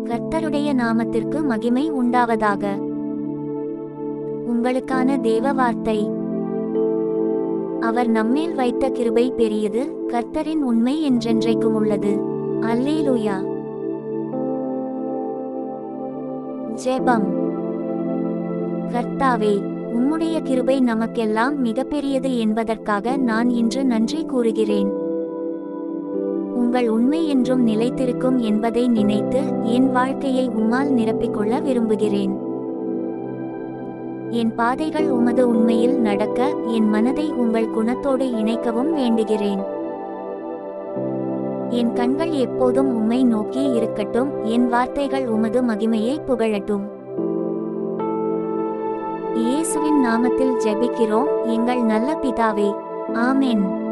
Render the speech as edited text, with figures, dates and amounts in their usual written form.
கர்த்தருடைய நாமத்திற்கு மகிமை உண்டாவதாக. உங்களுக்கான தேவ வார்த்தை. அவர் நம்மேல் வைத்த கிருபை பெரியது, கர்த்தரின் உண்மை என்றென்றைக்கும் உள்ளது. அல்லேலூயா. ஜெபம். கர்த்தாவே, உம்முடைய கிருபை நமக்கெல்லாம் மிகப்பெரியது என்பதற்காக நான் இன்று நன்றி கூறுகிறேன். உங்கள் உண்மை என்றும் நிலைத்திருக்கும் என்பதை நினைத்து என் வாழ்க்கையை உம்மால் நிரப்பிக்கொள்ள விரும்புகிறேன். என் பாதைகள் உமது உண்மையில் நடக்க என் மனதை உங்கள் குணத்தோடு இணைக்கவும் வேண்டுகிறேன். என் கண்கள் எப்போதும் உம்மை நோக்கி இருக்கட்டும், என் வார்த்தைகள் உமது மகிமையை புகழட்டும். இயேசுவின் நாமத்தில் ஜெபிக்கிறோம் எங்கள் நல்ல பிதாவே. ஆமென்.